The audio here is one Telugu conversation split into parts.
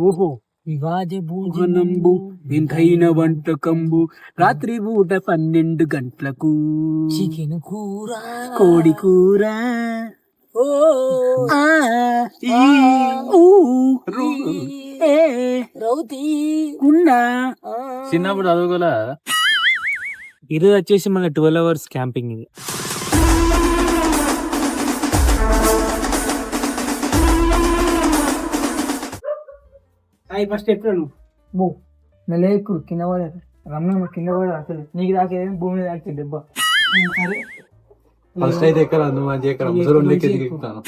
ఓహో భూజనంబు వింతైన వంటకంబు రాత్రి పూట 12 గంటలకు చికెన్ కూర కోడి కూర ఓ ఆ, ఈ, ఊ, రు, ఏ, రౌతి ఉన్నా. చిన్నప్పుడు చదువుకోలే. ఈరోజు వచ్చేసి మన 12 అవర్స్ క్యాంపింగ్ ఇది. ఫస్ట్ ఎప్పుడు బో నెలకు కింద పడారు రమ్మని కింద పడారు అసలు నీకు దాకేది భూమి దాకే దెబ్బ. సరే ఫస్ట్ అయితే ఎక్కడ నువ్వు మంచి ఎక్కడ ముసలి ఎక్కి ఎక్కుతాను.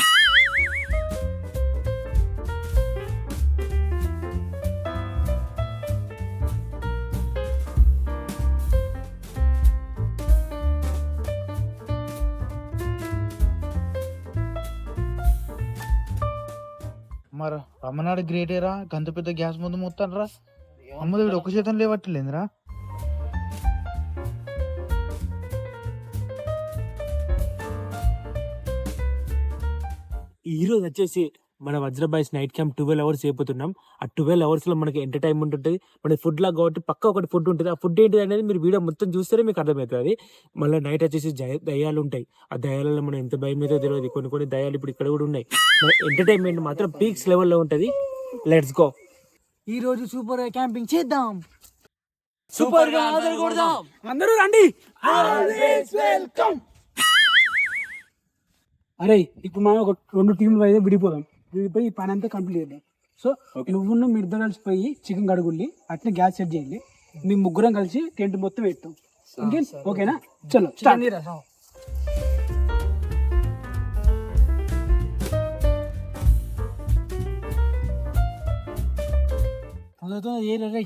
మరి రమ్మనాడు గ్రేటేరా గంత పెద్ద గ్యాస్ ముందు మొత్తం రా అమ్మది వీడు ఒక చేతం లేవట్లేదురా. ఈ రోజు వచ్చేసి మన వజ్రబాయ్స్ నైట్ క్యాంప్ 12 అవర్స్ అయిపోతున్నాం. ఆ 12 అవర్స్ లో మనకి ఎంటర్టైన్మెంట్ ఉంటుంది, మన ఫుడ్ లాగా కాబట్టి పక్క ఒకటి ఫుడ్ ఉంటుంది. ఆ ఫుడ్ ఏంటి అనేది మీరు వీడియో మొత్తం చూస్తేనే మీకు అర్థమవుతుంది. మళ్ళీ నైట్ వచ్చేసి దయ్యాలు ఉంటాయి. ఆ దయ్యాలలో మనం ఎంత భయం అయితే తెలియదు. కొన్ని దయ్యాలు ఇప్పుడు ఇక్కడ కూడా ఉన్నాయి. ఎంటర్టైన్మెంట్ మాత్రం పీక్స్ లెవెల్లో ఉంటుంది. Let's go. ఈ రోజు సూపర్ గా క్యాంపింగ్ చేద్దాం, సూపర్ గా కొడదాం. అందరూ రండి. అరే ఇప్పుడు మనం ఒక 2 టీంలు అయితే విడిపోదాం. విడిపోయి ఈ పని అంతా కంప్లీట్ చేద్దాం. సో నువ్వు మీ ఇద్దరు కలిసి పోయి చికెన్ కడుగుల్లి అట్నే గ్యాస్ సెట్ చేయండి. మీ ముగ్గురం కలిసి టెంట్ మొత్తం పెట్టాం. ఇంకేం ఓకేనా? చలో స్టార్ట్.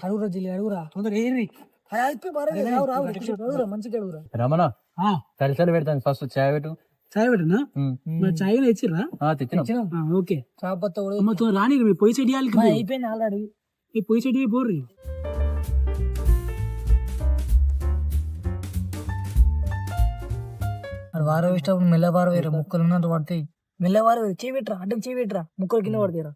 అడుగురా జిల్లి అడుగురా తొందర ఏరి. మంచిగా అడుగురా. రమణ కలిసి పెడతాను. ఫస్ట్ చాయ్ పెట్టు. చాయ్ పెట్టనా? మరి చాయ్ తెచ్చిర్రా? తెచ్చిన ఓకే. చాపత్త కూడా అమ్మ రాని మీ పొయ్యి సెట్ చేయాలి. అయిపోయింది ఆల్రెడీ. ఈ పొయ్యి సెట్ పోర్రి. వారం ఇష్టం మెల్లవారం వేరే ముక్కలు ఉన్నట్టు పడతాయి. మెల్లవారం చేయబెట్టరా, అడ్డం చేయబెట్టరా, ముక్కలు కింద పడతాయిరా.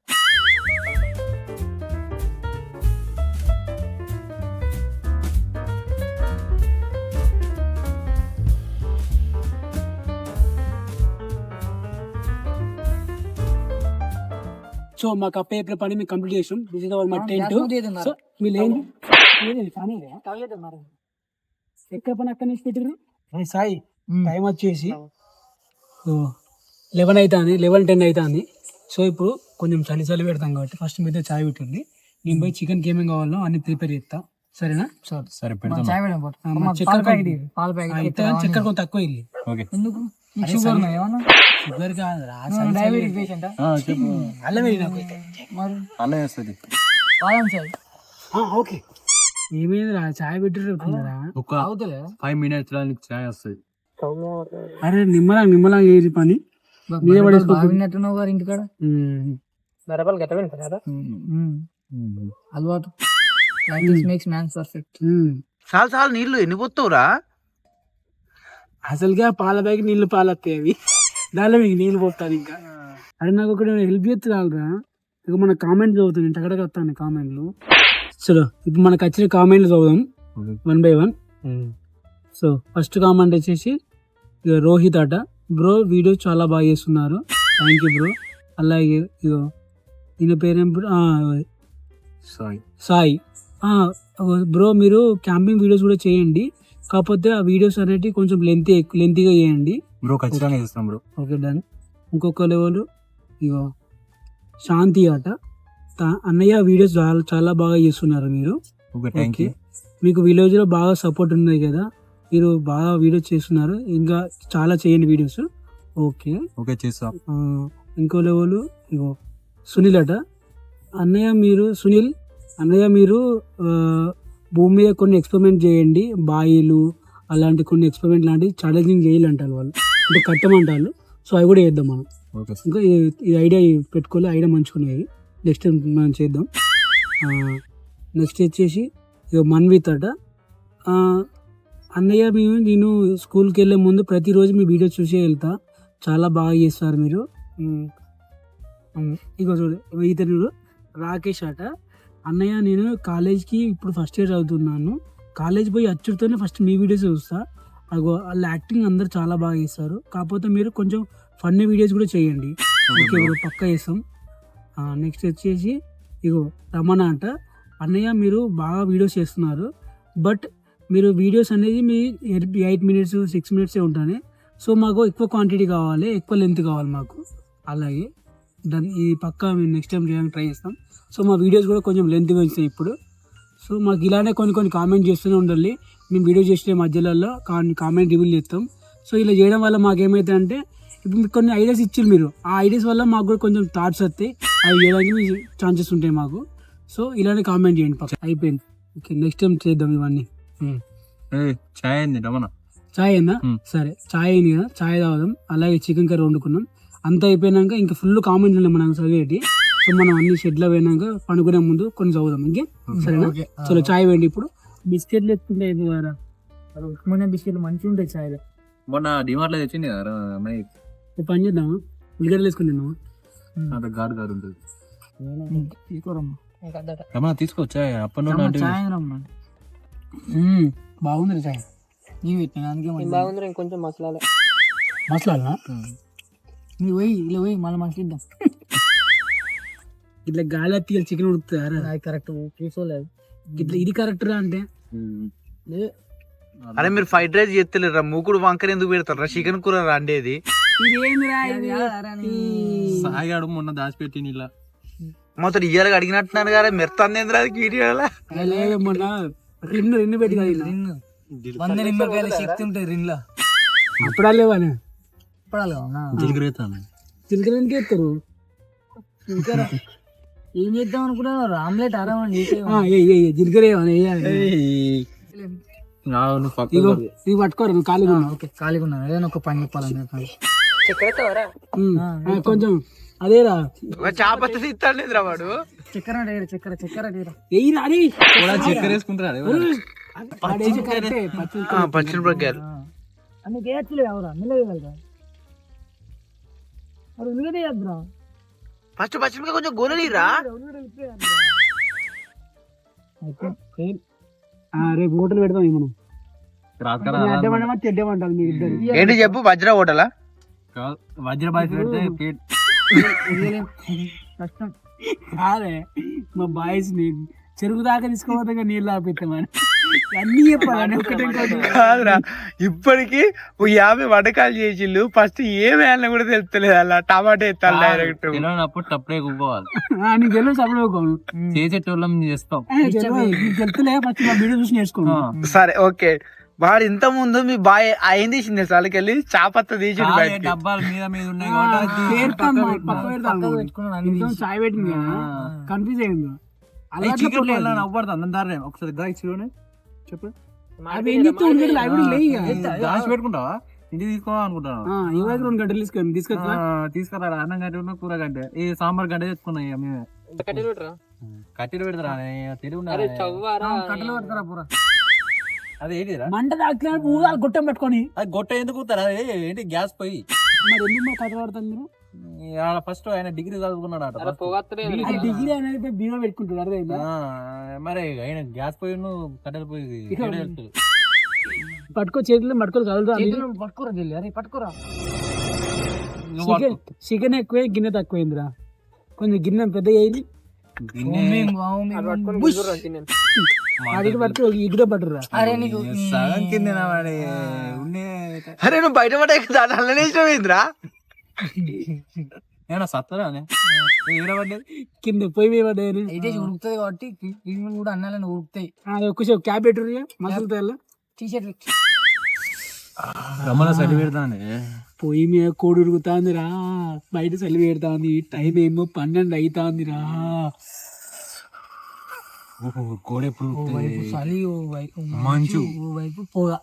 సో మాకు అప్ప చెప్పిన పని మేము కంప్లీట్ చేసాం. This is our my tent. So మీరు ఎక్కడ పని అక్కడ నుంచి పెట్టిరు సాయి. టైం వచ్చేసి 11 అవుతుంది, 11:10 అవుతుంది. సో ఇప్పుడు కొంచెం చలి పెడతాం కాబట్టి ఫస్ట్ మీద చాయ్ పెట్టింది. నేను పోయి చికెన్కి ఏమేమి కావాలో అన్ని ప్రిపేర్ చేస్తా. సరేనా? సరే చక్కెర కొంచెం తక్కువ ఇల్లు. షుగర్ కాదు ఓకే. ఏమైంది రా చాయ్ పెట్టిరా? ఒక 5 minutes చాయ్ వస్తుంది. అరే నిమ్మలా ఏది పని బాగున్నట్టున్నావు గారు ఇంటికాడ అలవాటు. Makes man perfect. చాలా నీళ్లు ఎన్ని పోతావురా? అసలుగా పాల బ్యాగ్ నీళ్లు పాలత్తాయి. అవి దానిలో మీకు నీళ్ళు పోతాను ఇంకా. అరే నాకు ఒకటి హెల్ప్ చేస్తారా? ఇక మన కామెంట్లు చదువుతాను. ఇంటకడగా వస్తాను కామెంట్లు. చలో ఇప్పుడు మనకు వచ్చిన కామెంట్లు చదువుదాం 1 by 1. సో ఫస్ట్ కామెంట్ వచ్చేసి ఇక రోహిత్ అట, బ్రో వీడియో చాలా బాగా చేస్తున్నారు, థ్యాంక్ యూ బ్రో. అలాగే ఇగో ఈయన పేరేం సాయి. బ్రో మీరు క్యాంపింగ్ వీడియోస్ కూడా చేయండి, కాకపోతే ఆ వీడియోస్ అనేవి కొంచెం లెంతీగా చేయండి బ్రో. ఖచ్చితంగా చేస్తాం బ్రో. Okay done. ఇంకొక లెవెల్ ఇగో శాంతి అట, అన్నయ్య వీడియోస్ చాలా బాగా చేస్తున్నారు మీరు. ఓకే మీకు విలేజ్ లో బాగా సపోర్ట్ ఉంది కదా, మీరు బాగా వీడియోస్ చేస్తున్నారు, ఇంకా చాలా చేయండి వీడియోస్. ఓకే చేస్తాం. ఇంకో లెవెల్ ఇగో సునీల్ అట, అన్నయ్య మీరు భూమి మీద కొన్ని ఎక్స్పెరిమెంట్ చేయండి, బాయిలు అలాంటి కొన్ని ఎక్స్పెరిమెంట్ లాంటివి ఛాలెంజింగ్ చేయాలంటారు వాళ్ళు, అంటే కట్టమంటారు. సో అవి కూడా చేద్దాం మనం. ఇంకా ఈ ఐడియా పెట్టుకోవాలి, ఐడియా మంచుకునేది. నెక్స్ట్ మనం చేద్దాం. నెక్స్ట్ వచ్చేసి ఇక మన్విత్ అట, అన్నయ్య నేను స్కూల్కి వెళ్ళే ముందు ప్రతిరోజు మీ వీడియో చూసే వెళ్తా, చాలా బాగా చేస్తారు మీరు. ఇక చూడు ఇతను రాకేష్ అట. అన్నయ్య నేను కాలేజ్కి ఇప్పుడు ఫస్ట్ ఇయర్ చదువుతున్నాను, కాలేజ్ పోయి అచ్చుడితోనే ఫస్ట్ మీ వీడియోస్ చూస్తా, అగో వాళ్ళ యాక్టింగ్ అందరు చాలా బాగా చేస్తారు, కాకపోతే మీరు కొంచెం ఫన్నీ వీడియోస్ కూడా చేయండి. ఓకే బ్రో పక్కా చేస్తాం. నెక్స్ట్ వచ్చేసి ఇగో రమణ అంట. అన్నయ్య మీరు బాగా వీడియోస్ చేస్తున్నారు, బట్ మీరు వీడియోస్ అనేది మీ 8 minutes 6 minutes ఉంటాయి, సో మాకు ఎక్కువ క్వాంటిటీ కావాలి, ఎక్కువ లెంత్ కావాలి మాకు. అలాగే ఇది పక్కా మేము నెక్స్ట్ టైం చేయడానికి ట్రై చేస్తాం. సో మా వీడియోస్ కూడా కొంచెం లెంత్ పెంచుతాయి ఇప్పుడు. సో మాకు ఇలానే కొన్ని కామెంట్ చేస్తూనే ఉండాలి, మేము వీడియో చేసే మధ్యలో కామెంట్ రివీల్ చేస్తాం. సో ఇలా చేయడం వల్ల మాకేమైతే అంటే ఇప్పుడు మీకు కొన్ని ఐడియాస్ ఇచ్చారు మీరు, ఆ ఐడియాస్ వల్ల మాకు కూడా కొంచెం థాట్స్ వస్తాయి, అవి చేయడానికి ఛాన్సెస్ ఉంటాయి మాకు. సో ఇలానే కామెంట్ చేయండి పక్క. అయిపోయింది. ఓకే నెక్స్ట్ టైం చేద్దాం ఇవన్నీ. చాయ్ అయింది రమణ. చాయ్ అయిందా? సరే చాయ్ అయింది కదా, చాయ్ తాగుదాం. అలాగే చికెన్ కర్రీ వండుకున్నాం. అంతా అయిపోయినాక ఇంకా ఫుల్ కామెంట్ ఉన్నాయి మనం చదివేటి. సో మనం అన్ని షెడ్లో పోయినాక పండుకునే ముందు కొన్ని చదువుదాం ఇంకే. సరేనా? చలో చాయ్ వేయండి. ఇప్పుడు బిస్కెట్లు ఎత్తుకుంటే ఉస్మానియా బిస్కెట్లు మంచిగా ఉంటాయి చాయ్లో. మొన్న డిమార్ట్ లో తెచ్చింది కదా పని చేద్దామా? ఉల్లిగడ్డలు వేసుకుని తిన్నామా? గారు ఉంటుంది. తీసుకోరమ్మా. రమణ తీసుకోవచ్చా అప్పటి నుండి చాయ్ రమ్మా. బాగుంది చాయ్. నీవు పెట్టిన అందుకే బాగుంది. ఇంకొంచెం మసాలా మసలాలా? నువ్వు పోయి ఇలా పోయి మళ్ళీ మసలిద్దాం. ఇట్లా గాలి తీయాలి చికెన్ ఉడుకుతారా? అది కరెక్ట్ చూసుకోలేదు. ఇట్లా ఇది కరెక్ట్ రా అంటే అరే మీరు ఫ్రైడ్ రైస్ చేస్తలేరా, మూకుడు వంకర ఎందుకు పెడతారా? చికెన్ కూర రాండేది. సాయిగాడు మొన్న దాచిపెట్టి ఇలా మొత్తం ఇయ్యాలి అడిగినట్టున్నారు కదా, మెరుతుంది అది వీడియోలా. మొన్న రిన్ను పెట్టి రిన్ 100 నిమ్మకాయల శక్తి ఉంటుంది రిన్లో. అప్పుడా లేవానే జిగురేతాను చిలకడానికి ఎత్తారు. ఏం చేద్దాం అనుకున్నాను? ఆమ్లెట్ ఆరామని జిలకర ఇది పట్టుకోరు నువ్వు ఖాళీగా. ఓకే ఖాళీగా ఉన్నాను. ఏదైనా ఒక పని చెప్పాలని కొంచెం అదేరా చాపత్తి ఇస్తాడు లేదురా వాడు. చక్కెర చక్కెర చక్కెర చక్కెర వేసుకుంటారు. పచ్చిమిరపకాయలు అందుకే వేయచ్చులే. అవురా నిలవేయగలరా? అది ఉల్లిగడ్డ వేయద్దురా. ఫస్ట్ పచ్చిమిరపకాయ కొంచెం గోలనిరా. రేపు హోటల్ పెడతాం మనం. తెడ్డమంటారు మీరు ఇద్దరు. ఏంటి చెప్పు? వజ్ర హోటలా? వజ్రబాయ్ పెడితే కష్టం. అదే మా బాయ్స్ ని చెరుకు దాకా తీసుకోవద్దా నీళ్ళు ఆపిస్తామని అన్ని చెప్పాలి. ఒకటే కాదురా, ఇప్పటికి 50 వంటకాలు చేసిళ్ళు, ఫస్ట్ ఏం వేయాలని కూడా తెలుస్తలేదు. అలా టమాటా ఎత్తాలి డైరెక్ట్. తెలియనప్పుడు తప్పుడే కూకోవాలి. నీకు తెలియదు సపరేట్ చేసేటోళ్ళం చేస్తాం. తెలుస్తలే ఫస్ట్ మా వీడియో చూసి నేర్చుకో. సరే ఓకే. వాడు ఇంత ముందు మీ బాయ్ ఏం తీసింది సాలకెళ్ళి చాపత్త తీసి డబ్బాల మీద మీద ఉన్నాయి చాయ్ పెట్టింది కదా, కన్ఫ్యూజ్ అయింది. అవ్వడుతుంది ఒకసారి చెప్పు. దాచి పెట్టుకుంటావా? ఇంటికి తీసుకోవాలనుకుంటాను. 2 గంటలు తీసుకురా. అన్నం గంట ఉన్న కూర గంట ఈ సాంబార్ గంట తెచ్చుకున్నాయి మేమే. కట్టెలు పెడతారా? కట్టెలు పెడతారా పూరా? అది ఏంటిరా? మంట దాకా గొట్టం పెట్టుకొని. అది గొట్ట ఎందుకు ఏంటి? గ్యాస్ పోయి మరి ఎందుకు కథ పడతాను మీరు? ఫస్ట్ ఆయన డిగ్రీ చదువుకున్నాడు. డిగ్రీ అనేది బీమా పెట్టుకుంటారు. మరి ఆయన గ్యాస్ పోయి కట్టెలు పోయి పట్టుకో, చేతులు పట్టుకోరు పట్టుకోరా జల్లి. అరే పట్టుకోరా. చికెన్ ఎక్కువ, గిన్నె తక్కువైందిరా. కొంచెం గిన్నె పెద్దగా అయింది. ఇగుడే పట్టురా. అరే నువ్వు బయట పడే అల్లనేసినవేంద్రా? ఏమన్నా సత్తరా కింద పోయి మీద అయితే ఉడుకుతుంది కాబట్టి కూడా అన్నాలని ఉడుకుతాయి. ఒక్కసేపు క్యాబ్ పెట్టుర్రు మసలుతాయి. టీషర్ట్ రమణ చలి పెడతాంది. పొయ్యి మీద కోడి ఉడుకుతాందిరా, బయట చలి పెడతాంది. టైం ఏమో 12 అవుతాందిరా. కోడి ఎప్పుడు చలి వైపు మంచు వైపు పోగా.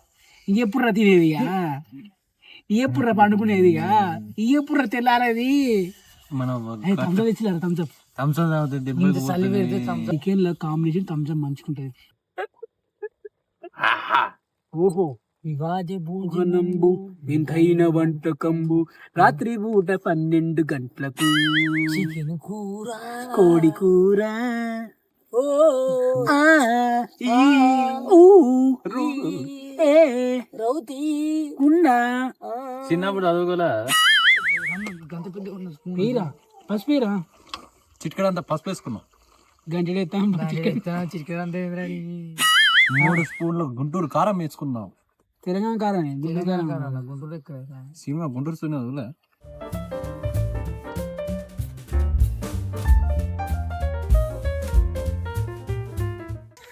ఇంకెప్పుడు రా తినేదిగా, ఇంకెప్పుడు రా పండుకునేదిగా, ఇంకెప్పుడు రా తెల్లారేది. మనం థమ్స్అప్ తెచ్చినారు. చికెన్ లో కాంబినేషన్ థమ్స్అప్ మంచుకుంటది. ఓహో నంబు వింతైన వంటకంబు రాత్రి పూట 12 గంటలకు చికెన్ కూర కోడి కూర ఓ ఆ, ఈ, ఊ, రు, ఏ, రౌతి ఉన్నా చిన్నప్పుడు చదువుకోలే గంత పెద్ద ఉన్న స్పూన్ పీరా పసిపీరా చిట్కడంతా పసుపు వేసుకున్నాం. గంటెడేస్తాం చికెన్ అంతే 3 స్పూన్లు గుంటూరు కారం వేసుకున్నాం. తెలంగాణ కారం గుంటూరు ఎక్కడ సీమ గుంటూరు సూర్య వదిలే.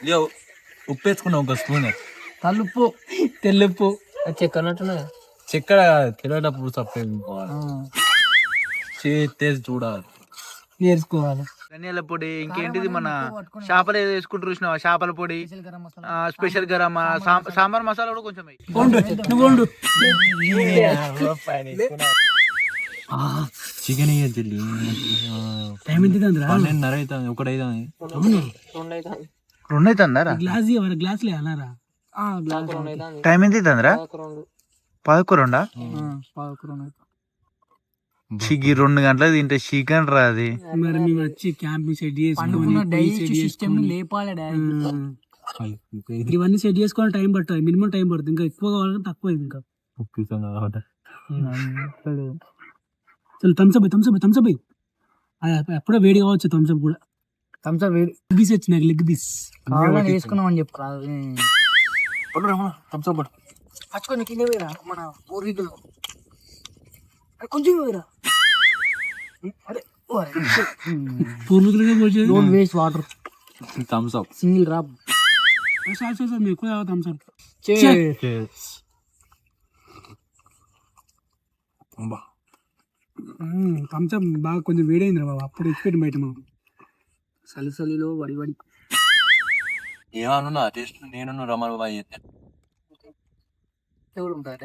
ఇదిగో ఉప్పు వేసుకున్నాం ఒక స్పూన్. కలుపు తెల్లుప్పు చెక్కనట్టున్నది చక్కెర తెలియటప్పుడు సపరేట్ చేసి చూడాలి. నేర్చుకోవాలి. ధనియాల పొడి ఇంకేంటిది మన చేపలు ఏదో వేసుకుంటారు చూసినావా, చేపల పొడి, స్పెషల్ గరం సాంబార్ మసాలా కూడా కొంచెం వేయి. నువ్వు వండు. చికెన్ చెల్లి టైం ఎంత అవుతుందిరా? 12:30 అవుతుంది, 1 అవుతుంది. రెండు అవుతుందా? గ్లాస్ ఇవ్వాలి, గ్లాస్ లేనారా? టైం ఎంత అవుతుందిరా? 11. చిగి 2 గంటలకు తింటే చికెన్ రా అది. మరి మేము వచ్చి క్యాంపింగ్ సెట్ పండుకున్న డైజెస్ట్ సిస్టమ్ చేసుకొని లేపాలి ఇవన్నీ సెట్ చేసుకోవాలి, టైం పడుతుంది, మినిమం టైం పడుతుంది. ఇంకా ఎక్కువ కావాలంటే తక్కువ ఇంకా. థమ్స్అప్ అప్పుడే వేడి కావచ్చు. థమ్స్అప్ కూడా థమ్స్అప్ వేడి లెగ్ పీస్ వచ్చినాయి, లెగ్ పీస్ కావాలని వేసుకున్నాం అని చెప్పు థమ్స్అప్ పచ్చుకొని కింద వేరా మన పూర్వీకులు కొంచెం వేరా పూర్వీకులుగా పోసేది. Don't waste water Thums Up. Single drop మేము ఎక్కువ థమ్స్అప్. థమ్స్అప్ బాగా కొంచెం వేడైంది రా బాబు. అప్పుడు ఎక్స్పెక్ట్ బయట మనం సలిసలిలో వడి వడి ఏమన్నా టేస్ట్ నేను రమణ బాయ్ ఎవరు ఉంటారు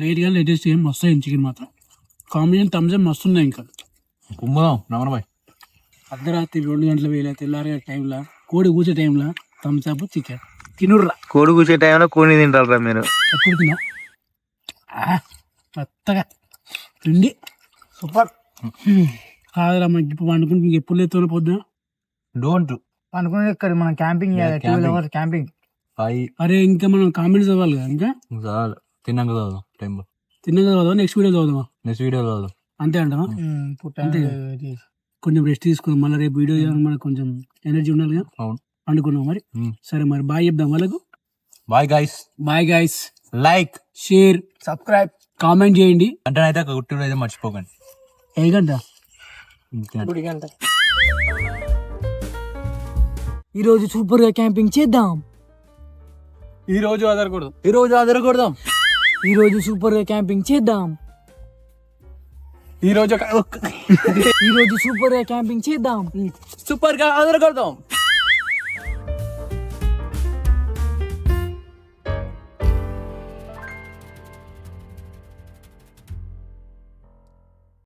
లేట్గా లేటెస్ట్ ఏం వస్తాయి చికెన్ మాత్రం. కాంబినేషన్ థమ్స్అప్ మస్తు ఉన్నాయి. ఇంకా కుమ్మదాం రమణ బాయ్. అర్ధరాత్రి 2 గంటల వేళ తెల్లారే టైంలో కోడి కూర్చే టైంలో థమ్స్అప్ చికెన్ తినుర్రా. కోడి కూర్చే టైంలో కోడి తింటారా మీరు? ఎప్పుడు తిన్నాం మెత్తగా తిండి సూపర్. కాదురా మనకి ఇప్పుడు పండుకుంటే ఇంక ఎప్పుడు లేతో పొద్దున డోంట్ అనుకునేది ఇక్కడ మనం క్యాంపింగ్ 12 hours క్యాంపింగ్. అరే ఇంకా మనం కామెంట్స్ చదవాలి కదా. ఇంకా చాలు తిన్నాక చదువు టైం తిన్నాక చదవదా, నెక్స్ట్ వీడియో చదువుదామా? నెక్స్ట్ వీడియో చదువు. అంతే అంటావా? అంతే. కొంచెం రెస్ట్ తీసుకున్నాం, మళ్ళీ రేపు వీడియో చేయడానికి మనకు కొంచెం ఎనర్జీ ఉండాలి కదా. అవును. పండుకున్నాం మరి. సరే మరి బాయ్ చెప్దాం వాళ్ళకు. Bye guys. Bye guys. Like, share, subscribe, comment చేయండి. అంటే అయితే గుర్తు అయితే మర్చిపోకండి. ఏ గంట? ఈరోజు సూపర్ గా క్యాంపింగ్ చేద్దాం. ఈ రోజు అదరకూడదాం. ఈరోజు సూపర్ గా క్యాంపింగ్ చేద్దాం. ఈరోజు ఈరోజు సూపర్ గా క్యాంపింగ్ చేద్దాం. సూపర్ గా అదరకూడదాం.